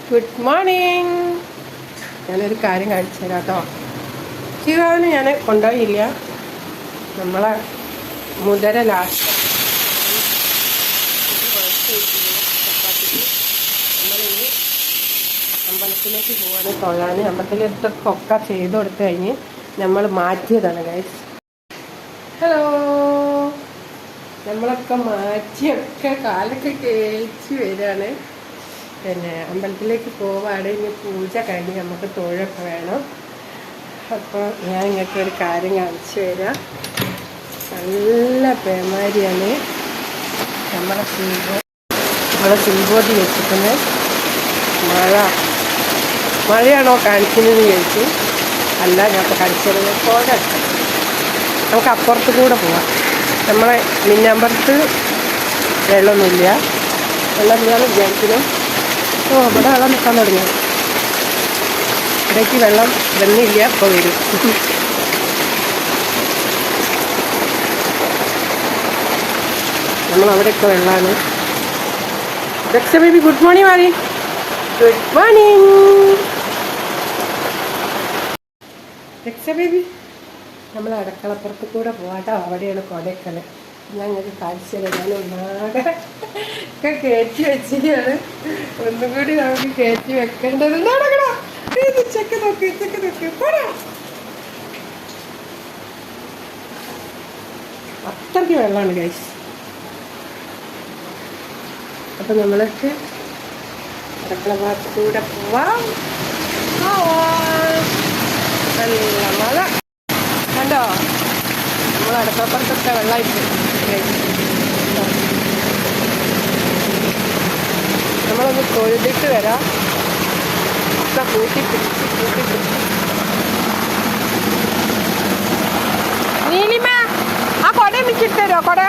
Good morning. ഞാനൊരു കാര്യം കാണിച്ചു തരാം കേട്ടോ. ശിവാവിന് ഞാൻ കൊണ്ടുപോയില്ല. നമ്മളെ മുതര ലാസ്റ്റ് ചപ്പാത്തിക്ക് നമ്മളിനി അമ്പലത്തിലേക്ക് പോവാണ് തൊഴാൻ. അമ്പലത്തിലൊക്കെ ചെയ്ത് കൊടുത്തു കഴിഞ്ഞ് നമ്മൾ മാറ്റിയതാണ് ഗൈസ്. ഹലോ, നമ്മളൊക്കെ മാറ്റിയൊക്കെ കാലൊക്കെ കേൾച്ച് വരികയാണ്. പിന്നെ അമ്പലത്തിലേക്ക് പോവാണ്. ഇനി പൂജ കഴിഞ്ഞ് നമുക്ക് തൊഴൊക്കെ വേണം. അപ്പോൾ ഞാൻ ഇങ്ങനത്തെ ഒരു കാര്യം കാണിച്ചു തരാം. നല്ല പേമാരിയാണ് നമ്മളെ സിൽബോർഡ് വെച്ചിട്ടുണ്ട്. മഴയാണോ കാണിക്കുന്നതെന്ന് ചോദിച്ചു. അല്ല, ഞാൻ ഇപ്പോൾ കാണിച്ചത് പോലെ നമുക്ക് അപ്പുറത്ത് കൂടെ പോവാം. നമ്മളെ മിന്നമ്പലത്ത് വെള്ളമൊന്നുമില്ല. വെള്ളമില്ലാന്ന് വിചാരിക്കുന്നു. ഇവിടെ വെള്ളം നിൽക്കാൻ തുടങ്ങി. ഇടയ്ക്ക് വെള്ളം വന്നില്ല, ഇപ്പോൾ വരും. നമ്മളവിടെയൊക്കെ വെള്ളമാണ്. രക്ഷ ബേബി ഗുഡ് മോർണിംഗ് മാറി. ഗുഡ് മോർണിംഗ് രക്ഷ ബേബി. നമ്മൾ അടക്കളപ്പുറത്ത് കൂടെ പോകാട്ടോ. അവിടെയാണ് കൊടൈക്കൽ. ഞാൻ ഇങ്ങനെ കാണിച്ചു തരാം. ഞാൻ ഒന്നാകെ ഒക്കെ കയറ്റി വെച്ചിട്ടാണ്. ഒന്നും കൂടി നമുക്ക് കയറ്റി വെക്കേണ്ടത്. ചെക്ക് നോക്ക് പോടാ. അത്രയ്ക്ക് വെള്ളമാണ് ഗൈസ്. അപ്പം നമ്മൾക്ക് അടുക്കള ഭാഗത്തൂടെ പോവാം. നല്ല മഴ കണ്ടോ. നമ്മൾ അടുക്കളപ്പുറത്തൊക്കെ വെള്ളമായിട്ട് നമ്മളൊന്ന് തൊഴുതിട്ട് വരാം. ഒക്കെ കൂട്ടിപ്പിടിച്ച് നീലിമ ആ കൊട മിച്ചിട്ട് തരുമോ? കൊട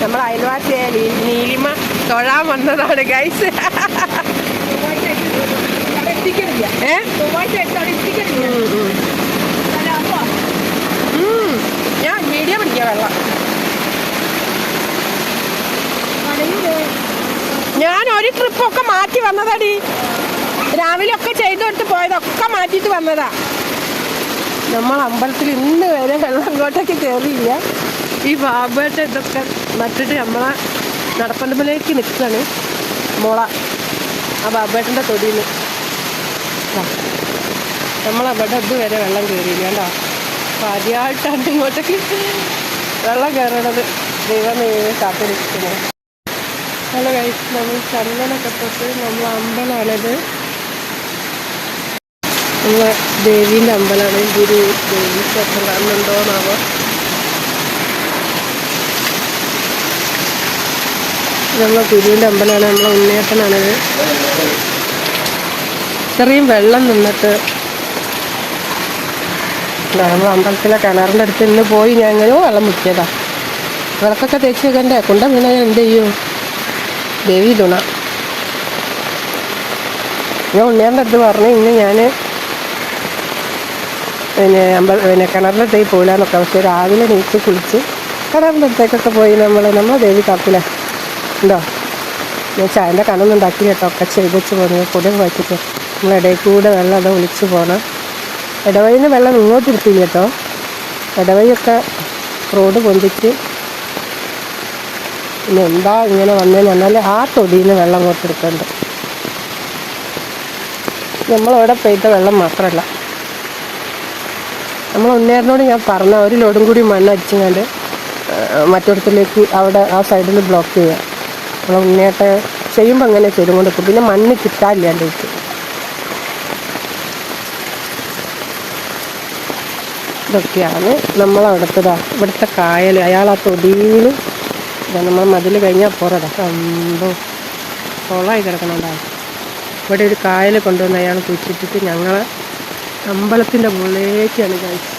നമ്മൾ അയൽവാസിയായ നീലിമ തൊഴാൻ വന്നതാണ് ഗൈസ്. ഞാൻ വീഡിയോ പിടിക്കാം. വെള്ളം ഞാൻ ഒരു ട്രിപ്പൊക്കെ മാറ്റി വന്നതാടി. രാവിലെ ഒക്കെ ചെയ്തു കൊടുത്ത് പോയതൊക്കെ മാറ്റിയിട്ട് വന്നതാ. നമ്മൾ അമ്പലത്തിൽ ഇന്ന് വരെ വെള്ളം അങ്ങോട്ടേക്ക് കയറിയില്ല. ഈ ബാബേട്ട ഇതൊക്കെ നട്ടിട്ട് നമ്മളെ നടപ്പന്തമ്പിലേക്ക് നിൽക്കുകയാണ്. മുള ആ ബാബേട്ടൻ്റെ തൊടിയിൽ നമ്മളവിടെ ഇതുവരെ വെള്ളം കയറിയില്ല കേട്ടോ. അപ്പം ആദ്യമായിട്ടാണ് ഇങ്ങോട്ടേക്ക് വെള്ളം കയറണത്. ദൈവമേ കാത്തിരിക്കുന്നത്. നല്ല കഴിച്ച് നമ്മൾ ചന്ദനൊക്കെ തൊട്ട് നമ്മൾ അമ്പലമാണിത്. നമ്മളെ ദേവീൻ്റെ അമ്പലമാണ്. ഗുരു ദേവി ക്ഷേത്രം കാണുന്നുണ്ടോന്നാവോ. നമ്മളെ ഗുരുവിൻ്റെ അമ്പലമാണ്. നമ്മളെ ഉണ്ണിയേട്ടനാണിത്. ഇത്രയും വെള്ളം നിന്നിട്ട് നമ്മൾ അമ്പലത്തിലെ കിണറിൻ്റെ അടുത്ത് ഇന്ന് പോയി ഞാൻ എങ്ങനെയോ വെള്ളം മുക്കിയതാ. വിളക്കൊക്കെ തേച്ച് വെക്കണ്ടേ. കൊണ്ട വീണ ഞാൻ എന്ത് ചെയ്യും? ദേവി തുണ. ഞാൻ ഉണ്ണിയേട്ടൻ്റെ അടുത്ത് പറഞ്ഞു ഇന്ന് ഞാൻ പിന്നെ കിണറിൻ്റെ അടുത്തേക്ക് പോയില്ലാന്നൊക്കെ. പക്ഷെ രാവിലെ നീച്ച് കുളിച്ച് കിണറിൻ്റെ അടുത്തേക്കൊക്കെ പോയി നമ്മളെ ദേവി കാപ്പില ഉണ്ടോ. ഞാൻ ചായൻ്റെ കനൊന്നും ഉണ്ടാക്കി കേട്ടോ. ഒക്കെ ചെയ്ത് വെച്ച് പോകുന്നത് പൊടിയൊക്കെ വച്ചിട്ട് നമ്മൾ ഇടയിൽ കൂടെ വെള്ളം അത് ഒളിച്ച് പോകണം. ഇടവഴിയിൽ നിന്ന് വെള്ളം ഇങ്ങോട്ട് എടുത്തില്ല കേട്ടോ. ഇടവഴിയൊക്കെ റോഡ് പൊന്തിച്ച് പിന്നെ എന്താ ഇങ്ങനെ വന്നതെന്ന് പറഞ്ഞാൽ ആ തൊടിയിൽ നിന്ന് വെള്ളം അങ്ങോട്ട് എടുക്കുന്നുണ്ട്. നമ്മളവിടെ പെയ്ത വെള്ളം മാത്രമല്ല. നമ്മൾ ഉണ്ണേറിനോട് ഞാൻ പറഞ്ഞ ഒരു ലോഡും കൂടി മണ്ണ് അടിച്ചുകൊണ്ട് മറ്റിടത്തിലേക്ക് അവിടെ ആ സൈഡിൽ ബ്ലോക്ക് ചെയ്യുക. നമ്മൾ ഉണ്ണേട്ട ചെയ്യുമ്പോൾ അങ്ങനെ ചെയ്തുകൊണ്ട് വെക്കും. പിന്നെ മണ്ണ് കിട്ടാനില്ല എൻ്റെ വീട്ടിൽ. ഇതൊക്കെയാണ് നമ്മളവിടുത്തതാ. ഇവിടുത്തെ കായൽ. അയാൾ ആ തൊടിയിൽ നമ്മൾ മതിൽ കഴിഞ്ഞാൽ പോറടാ കണ്ടോ കുളമായി കിടക്കണുണ്ടാവും. ഇവിടെ ഒരു കായൽ കൊണ്ടുവന്ന് അയാൾ കുഴിച്ചിട്ടിട്ട് ഞങ്ങളെ അമ്പലത്തിൻ്റെ മുകളിലേക്കാണ് കഴിച്ചത്.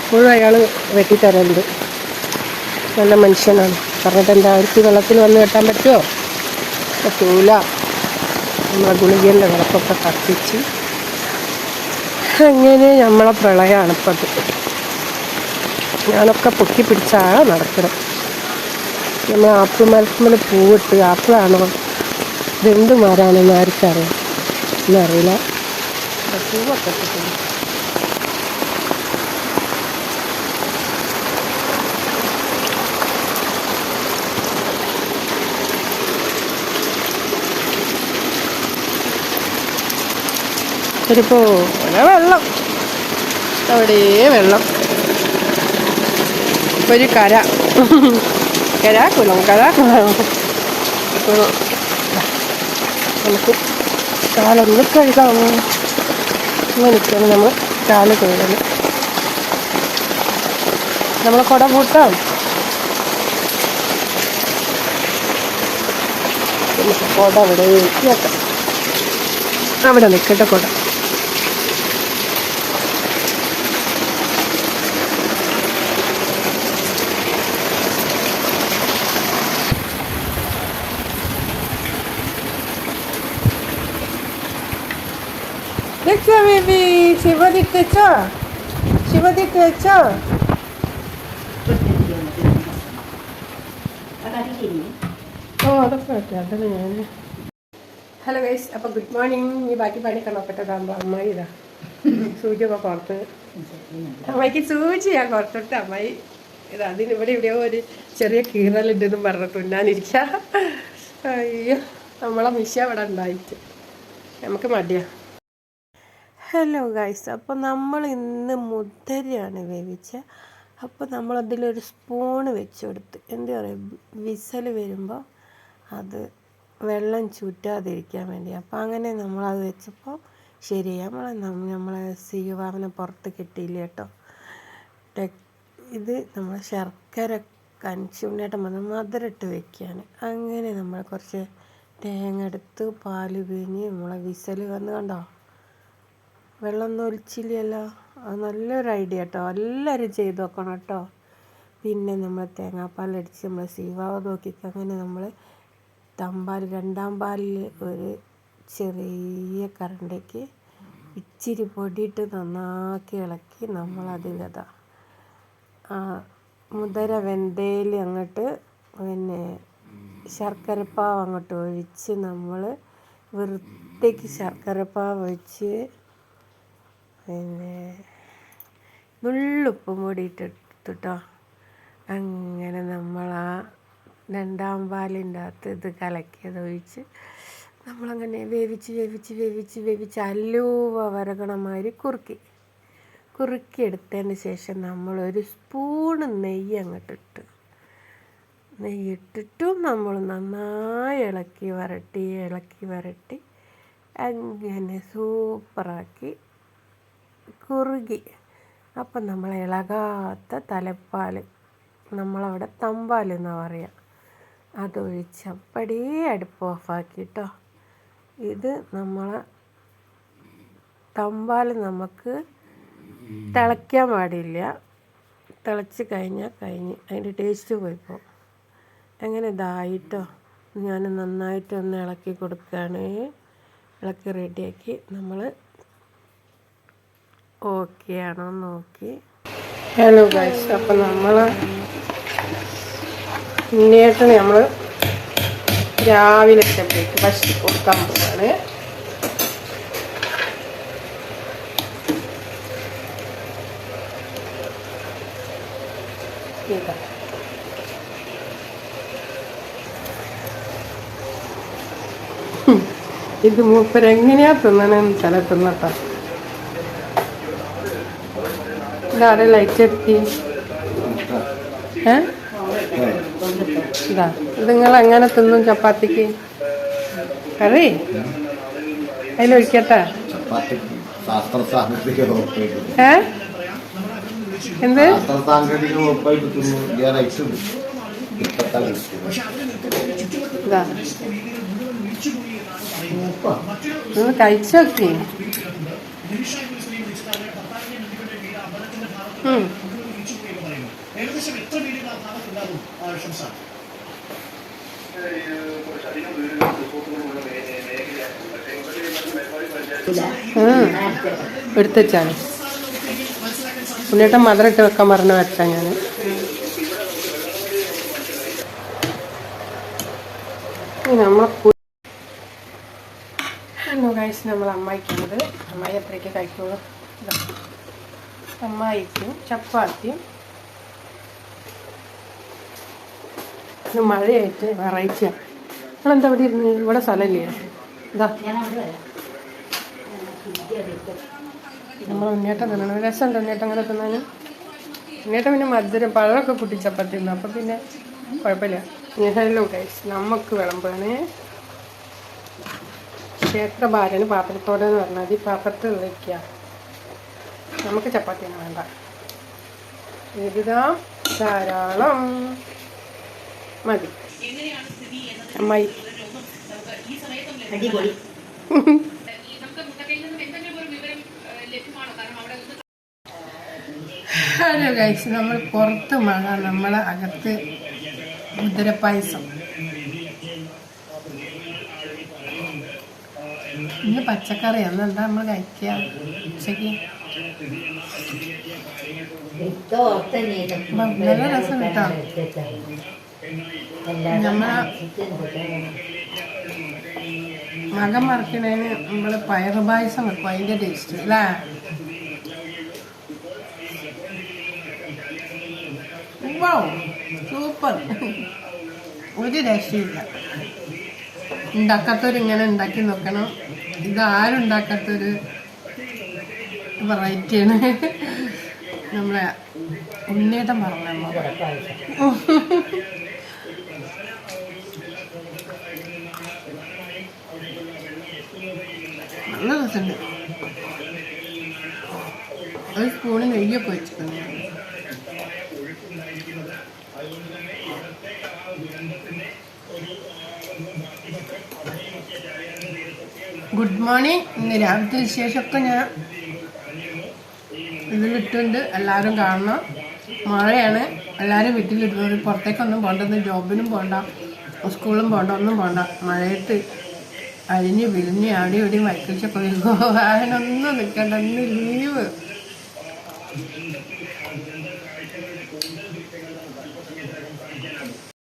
എപ്പോഴും അയാൾ വെട്ടിത്തരലുണ്ട്. നല്ല മനുഷ്യനാണ്. പറഞ്ഞിട്ട് എന്താ അവർക്ക് വെള്ളത്തിൽ വന്ന് കെട്ടാൻ പറ്റുമോ? പറ്റൂല. നമ്മളെ ഗുളികൻ്റെ വിളക്കൊക്കെ കത്തിച്ച് അങ്ങനെ നമ്മളെ പ്രളയമാണ് ഇപ്പം. ഞാനൊക്കെ പൊക്കി പിടിച്ചാണ് നടക്കണം. നമ്മൾ ആപ്പിൾ മരത്തിൽ പൂവിട്ട് ആപ്പിളാണോ ഇതെന്ത് മരമാണെന്ന് ആർക്കറിയാം എന്നറിയില്ല. പൂവൊക്കെ ഇട്ടിട്ടുണ്ട്. ഒരു വെള്ളം അവിടെ വെള്ളം ഒരു കര കുളങ്കര നമുക്ക് കാലൊന്ന് കഴുകാമോ എനിക്കാണ് നമ്മൾ കാല് കഴുകണം. നമ്മളെ കുട പൂട്ടാം. കുട അവിടെ വൃത്തിയാക്കാം. അവിടെ നിൽക്കട്ടെ കുട. Leccia baby, si va di te ciò? Si va di te ciò? Oh, അതൊക്കെ അതല്ലേ ഞാൻ. ഹലോ ഗൈസ്, അപ്പോൾ ഗുഡ് മോർണിംഗ്. ഈ ബാക്കി പണിയൊക്കെ നോക്കട്ടതാകുമ്പോൾ അമ്മായി ഇതാ സൂചിയൊക്കെ പുറത്ത്. അമ്മായിക്ക് സൂചി ഞാൻ പുറത്തിട്ട് അമ്മായി ഇതാ അതിനിവിടെ ഇവിടെയോ ഒരു ചെറിയ കീറലുണ്ടെന്നും പറഞ്ഞു തുന്നാനിരിക്കുക. അയ്യോ, നമ്മളെ മിഷ ഇവിടെ ഉണ്ടായിട്ട് നമുക്ക് മടിയാ. ഹലോ ഗൈസ്, അപ്പോൾ നമ്മൾ ഇന്ന് മുദ്രയാണ് വേവിച്ചത്. അപ്പോൾ നമ്മളതിലൊരു സ്പൂണ് വെച്ച് കൊടുത്ത് എന്താ പറയുക, വിസൽ വരുമ്പോൾ അത് വെള്ളം ചുറ്റാതിരിക്കാൻ വേണ്ടി. അപ്പോൾ അങ്ങനെ നമ്മളത് വെച്ചപ്പോൾ ശരിയായി. നമ്മളെ സീവാവിനെ പുറത്ത് കിട്ടിയില്ല കേട്ടോ. ഇത് നമ്മൾ ശർക്കര കൻസുണ്ണേട്ടൻ വന്ന് മധുരമിട്ട് വെക്കുകയാണ്. അങ്ങനെ നമ്മൾ കുറച്ച് തേങ്ങ എടുത്ത് പാല് പിഴിഞ്ഞ് നമ്മളെ വിസൽ വന്ന് കണ്ടോ, വെള്ളമൊന്നും ഒലിച്ചില്ലല്ലോ. അത് നല്ലൊരു ഐഡിയ കേട്ടോ, എല്ലാവരും ചെയ്ത് നോക്കണം കേട്ടോ. പിന്നെ നമ്മൾ തേങ്ങാപ്പാലടിച്ച് നമ്മൾ സീവാവ് നോക്കിക്കുക. അങ്ങനെ നമ്മൾ രണ്ടാം പാലിൽ ഒരു ചെറിയ കരണ്ടയ്ക്ക് ഇച്ചിരി പൊടിയിട്ട് നന്നാക്കി ഇളക്കി നമ്മളതിലതാ മുതിര വെന്തയിൽ അങ്ങോട്ട് പിന്നെ ശർക്കരപ്പാവ് അങ്ങോട്ട് ഒഴിച്ച് നമ്മൾ വൃത്തിക്ക് ശർക്കരപ്പാവ് ഒഴിച്ച് പിന്നെ നുള്ളുപ്പും കൂടി ഇട്ടിട്ടോ. അങ്ങനെ നമ്മൾ ആ രണ്ടാം പാലിൻ്റെ അകത്ത് ഇത് കലക്കിയത് ഒഴിച്ച് നമ്മളങ്ങനെ വേവിച്ച് അലുവ വരകണമാതിരി കുറുക്കിയെടുത്തതിന് ശേഷം നമ്മളൊരു സ്പൂണ് നെയ്യ് അങ്ങോട്ടിട്ട് നെയ്യിട്ടിട്ടും നമ്മൾ നന്നായി ഇളക്കി വരട്ടി അങ്ങനെ സൂപ്പറാക്കി കുറുകി. അപ്പം നമ്മൾ ഇളകാത്ത തലപ്പാൽ, നമ്മളവിടെ തമ്പാൽ എന്നാണ് പറയുക, അതൊഴിച്ച് അപ്പടിയേ അടുപ്പ് ഓഫാക്കിട്ടോ. ഇത് നമ്മളെ തമ്പാൽ നമുക്ക് തിളയ്ക്കാൻ പാടില്ല. തിളച്ച് കഴിഞ്ഞാൽ അതിൻ്റെ ടേസ്റ്റ് പോയിപ്പോൾ. അങ്ങനെ ഇതായിട്ടോ. ഞാൻ നന്നായിട്ടൊന്ന് ഇളക്കി കൊടുക്കുകയാണ്. ഇളക്കി റെഡിയാക്കി നമ്മൾ ഓക്കെ ആണോ നോക്കി. ഹലോ ഗൈസ്, അപ്പം നമ്മൾ ഉണ്ണിയേട്ടന് നമ്മൾ രാവിലെ ഭക്ഷി കൊടുക്കാൻ പോവാണ്. ഇത് മൂപ്പരെങ്ങനെയാ തിന്നണെന്ന് ചില തിന്നട്ടോ. ഇതാരെ ലൈറ്റ് എത്തി ഇതാ ഇത് നിങ്ങൾ എങ്ങനെ തിന്നും ചപ്പാത്തിക്ക് കറി അതിലൊഴിക്കട്ടെ. എന്ത് ഇതാ നിങ്ങൾ കഴിച്ചു നോക്കി. എടുത്തുവെച്ചാണ് ഉണ്ണിയേട്ടൻ മധുരം ഇട്ട് വെക്കാൻ പറഞ്ഞ് വെച്ചാൽ ഞാൻ നമ്മൾ ഹലോ ഗൈസ്, നമ്മൾ അമ്മായിക്കുന്നത് അമ്മായി എത്രയ്ക്ക് കഴിക്കുള്ളൂ. അമ്മായിക്കും ചപ്പാത്തിയും മഴയായിട്ട് വെറൈറ്റിയാണ്. നിങ്ങളെന്താ ഇവിടെ ഇരുന്ന്? ഇവിടെ സ്ഥലമില്ലേ? ഇതാ നമ്മൾ ഉണ്ണിയേട്ടൻ തിന്നണം. രസമുണ്ട് ഉണ്ണിയേട്ടൻ അങ്ങനെ തിന്നാനും. ഉണ്ണിയേട്ടൻ പിന്നെ മധുരം പഴമൊക്കെ കൂട്ടി ചപ്പാത്തി തിന്നു, അപ്പം പിന്നെ കുഴപ്പമില്ല. ഹലോ ഗൈസ്, നമുക്ക് വിളമ്പാണ് ക്ഷേത്രഭാരന് പാത്രത്തോടെ എന്ന് പറഞ്ഞാൽ ഈ പാത്രത്തിൽ വയ്ക്കുക. നമുക്ക് ചപ്പാത്തി ഒന്നും വേണ്ട. എഴുതാ ധാരാളം മതി. അമ്മായി ഹലോ ഗൈസ്, നമ്മൾ പുറത്ത് മഴ, നമ്മളെ അകത്ത് മുദ്രപ്പായസം. ഇന്ന് പച്ചക്കറി അന്നെന്താ നമ്മൾ കഴിക്കുക ഉച്ചക്ക്? നല്ല രസം കിട്ടാം. നമ്മളെ മകം മറക്കണേന് നമ്മള് പയറ് പായസം വെക്കും, അതിന്റെ ടേസ്റ്റ് അല്ലേ? സൂപ്പർ, ഒരു രക്ഷയില്ല. ഉണ്ടാക്കാത്തവർ ഇങ്ങനെ ഉണ്ടാക്കി നോക്കണം. ഇതാരും ഉണ്ടാക്കാത്തൊരു വെറൈറ്റിയാണ്. നമ്മളെ ഉണ്ണിയേട്ടൻ പറഞ്ഞ നല്ല രസമുണ്ട്. ഒരു സ്പൂണ് നെയ്യൊക്കെ വെച്ചിട്ടുണ്ട്. Good morning. ഇന്ന് രാവിലത്തെ വിശേഷമൊക്കെ ഞാൻ ഇതിലിട്ടുണ്ട്, എല്ലാവരും കാണണം. മഴയാണ്, എല്ലാവരും വീട്ടിലിരുന്നത്. പുറത്തേക്കൊന്നും പോകണ്ട, ജോബിനും പോകണ്ട, സ്കൂളിലും പോകണ്ട, ഒന്നും പോകണ്ട. മഴയത്ത് അരിഞ്ഞ് വിരിഞ്ഞ് അവിടെ ഇവിടെയും വൈക്കിച്ചൊക്കെ വരുമ്പോൾ അതിനൊന്നും നിൽക്കണ്ട. ഇന്ന് ലീവ്.